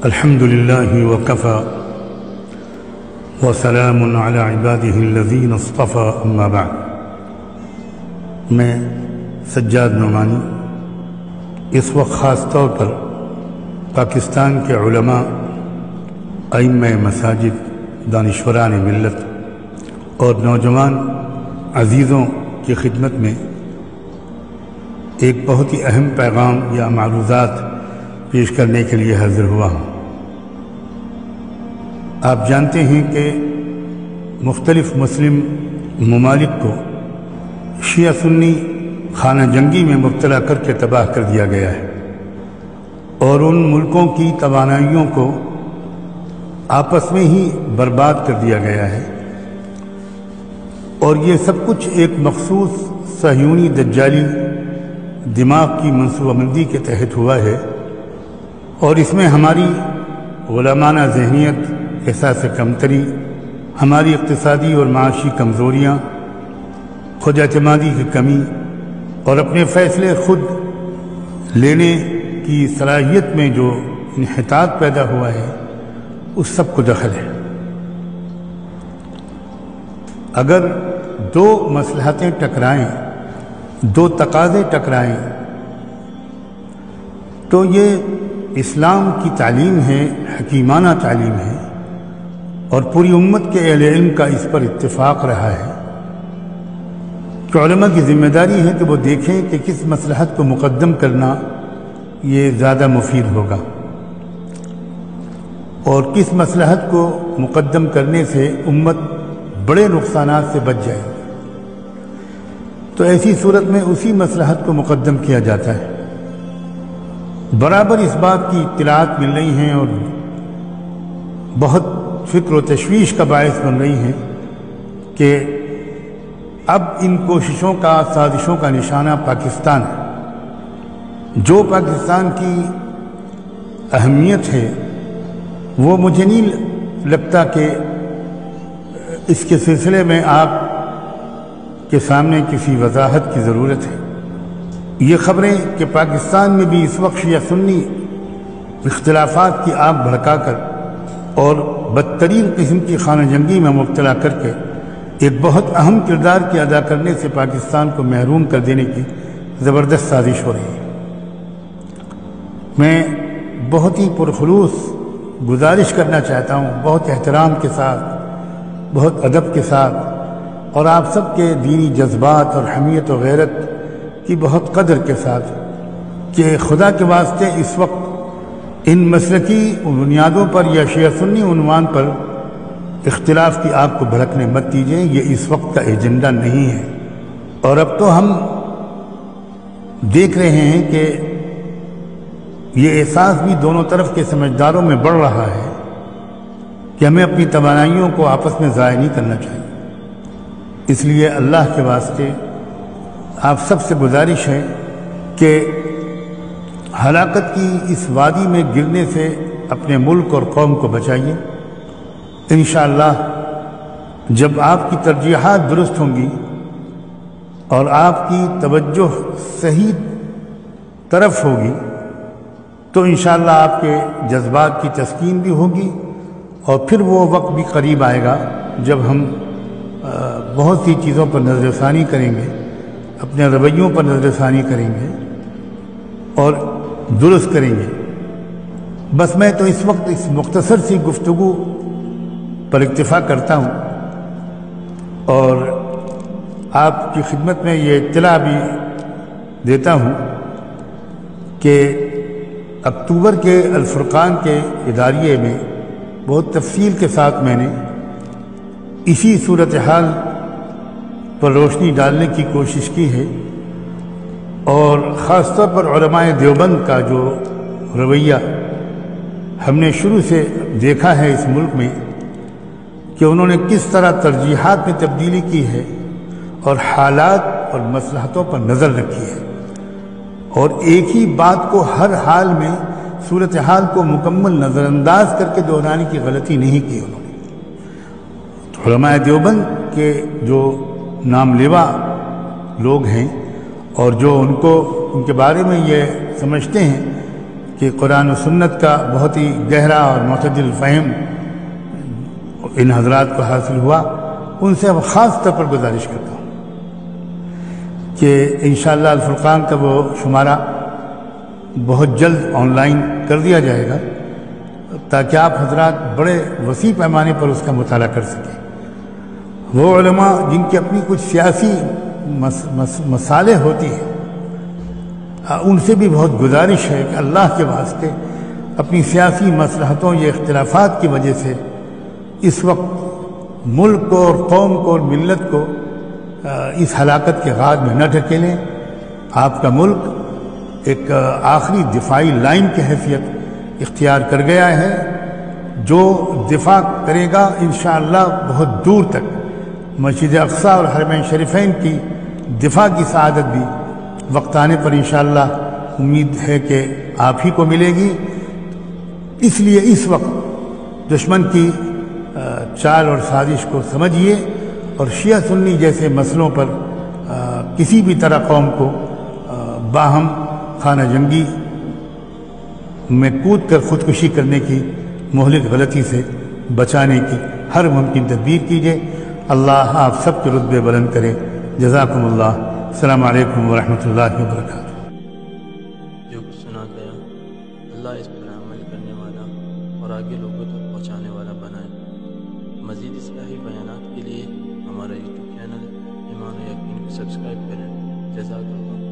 الحمد لله وكفى وسلام على عباده الذين اصطفى اما بعد۔ میں سجاد نعمانی اس وقت خاص طور پر پاکستان کے علماء، ائمہ مساجد، دانشوران ملت اور نوجوان عزیزوں کی خدمت میں ایک بہت ہی اہم پیغام یا معروضات پیش کرنے کے لیے حاضر ہوا ہوں۔ آپ جانتے ہیں کہ مختلف مسلم ممالک کو شیعہ سنی خانہ جنگی میں مبتلا کر کے تباہ کر دیا گیا ہے، اور ان ملکوں کی توانائیوں کو آپس میں ہی برباد کر دیا گیا ہے، اور یہ سب کچھ ایک مخصوص صہیونی دجالی دماغ کی منصوبہ بندی کے تحت ہوا ہے، اور اس میں ہماری غلامانہ ذہنیت، احساس کمتری، ہماری اقتصادی اور معاشی کمزوریاں، خود اعتمادی کی کمی اور اپنے فیصلے خود لینے کی صلاحیت میں جو انحطاط پیدا ہوا ہے، اس سب کو دخل ہے۔ اگر دو مصلحتیں ٹکرائیں، دو تقاضے ٹکرائیں، تو یہ اسلام کی تعلیم ہے، حکیمانہ تعلیم ہے، اور پوری امت کے اہل علم کا اس پر اتفاق رہا ہے کہ علماء کی ذمہ داری ہے کہ وہ دیکھیں کہ کس مصلحت کو مقدم کرنا یہ زیادہ مفید ہوگا، اور کس مصلحت کو مقدم کرنے سے امت بڑے نقصانات سے بچ جائے گی۔ تو ایسی صورت میں اسی مصلحت کو مقدم کیا جاتا ہے۔ برابر اس بات کی اطلاعات مل رہی ہیں اور بہت فکر و تشویش کا باعث بن رہی ہیں کہ اب ان کوششوں کا، سازشوں کا نشانہ پاکستان ہے۔ جو پاکستان کی اہمیت ہے وہ مجھے نہیں لگتا کہ اس کے سلسلے میں آپ کے سامنے کسی وضاحت کی ضرورت ہے۔ یہ خبریں کہ پاکستان میں بھی اس وقت شیعہ سنی اختلافات کی آگ بھڑکا کر اور بدترین قسم کی خانہ جنگی میں مبتلا کر کے ایک بہت اہم کردار کی ادا کرنے سے پاکستان کو محروم کر دینے کی زبردست سازش ہو رہی ہے۔ میں بہت ہی پرخلوص گزارش کرنا چاہتا ہوں، بہت احترام کے ساتھ، بہت ادب کے ساتھ، اور آپ سب کے دینی جذبات اور حمیت و غیرت کی بہت قدر کے ساتھ، کہ خدا کے واسطے اس وقت ان مسلکی بنیادوں پر یا شیعہ سنی عنوان پر اختلاف کی آگ کو بھڑکنے مت دیجیے۔ یہ اس وقت کا ایجنڈا نہیں ہے، اور اب تو ہم دیکھ رہے ہیں کہ یہ احساس بھی دونوں طرف کے سمجھداروں میں بڑھ رہا ہے کہ ہمیں اپنی توانائیوں کو آپس میں ضائع نہیں کرنا چاہیے۔ اس لیے اللہ کے واسطے آپ سب سے گزارش ہے کہ ہلاکت کی اس وادی میں گرنے سے اپنے ملک اور قوم کو بچائیے۔ انشاءاللہ جب آپ کی ترجیحات درست ہوں گی اور آپ کی توجہ صحیح طرف ہوگی تو انشاءاللہ آپ کے جذبات کی تسکین بھی ہوگی، اور پھر وہ وقت بھی قریب آئے گا جب ہم بہت سی چیزوں پر نظر ثانی کریں گے، اپنے رویوں پر نظر ثانی کریں گے اور درست کریں گے۔ بس میں تو اس وقت اس مختصر سی گفتگو پر اکتفا کرتا ہوں، اور آپ کی خدمت میں یہ اطلاع بھی دیتا ہوں کہ اکتوبر کے الفرقان کے اداریے میں بہت تفصیل کے ساتھ میں نے اسی صورتحال پر روشنی ڈالنے کی کوشش کی ہے، اور خاص طور پر علماء دیوبند کا جو رویہ ہم نے شروع سے دیکھا ہے اس ملک میں، کہ انہوں نے کس طرح ترجیحات میں تبدیلی کی ہے اور حالات اور مصلحتوں پر نظر رکھی ہے، اور ایک ہی بات کو ہر حال میں صورتحال کو مکمل نظر انداز کر کے دہرانے کی غلطی نہیں کی انہوں نے۔ علماء دیوبند کے جو نام لیوا لوگ ہیں اور جو ان کے بارے میں یہ سمجھتے ہیں کہ قرآن و سنت کا بہت ہی گہرا اور معتدل فہم ان حضرات کو حاصل ہوا، ان سے اب خاص طور پر گزارش کرتا ہوں کہ انشاءاللہ الفرقان کا وہ شمارہ بہت جلد آن لائن کر دیا جائے گا تاکہ آپ حضرات بڑے وسیع پیمانے پر اس کا مطالعہ کر سکیں۔ وہ علماء جن کی اپنی کچھ سیاسی مسالے ہوتی ہیں، ان سے بھی بہت گزارش ہے کہ اللہ کے واسطے اپنی سیاسی مصلحتوں یا اختلافات کی وجہ سے اس وقت ملک کو اور قوم کو اور ملت کو اس ہلاکت کے غار میں نہ ڈھکیلیں۔ آپ کا ملک ایک آخری دفاعی لائن کی حیثیت اختیار کر گیا ہے، جو دفاع کرے گا انشاءاللہ بہت دور تک مسجد اقصی اور حرمین شریفین کی دفاع کی سعادت بھی وقت آنے پر انشاءاللہ امید ہے کہ آپ ہی کو ملے گی۔ اس لیے اس وقت دشمن کی چال اور سازش کو سمجھیے اور شیعہ سنی جیسے مسئلوں پر کسی بھی طرح قوم کو باہم خانہ جنگی میں کود کر خودکشی کرنے کی مہلک غلطی سے بچانے کی ہر ممکن تدبیر کیجیے۔ اللہ آپ سب کے رتبے بلند کرے۔ جزاکم اللہ۔ السلام علیکم ورحمۃ اللہ وبرکاتہ۔ جو کچھ سنا گیا اللہ اس پر عمل کرنے والا اور آگے لوگوں تک پہنچانے والا بنائے۔ مزید اصلاحی بیانات کے لیے ہمارا یوٹیوب چینل ایمان و یقین کو سبسکرائب کریں۔ جزاک اللہ۔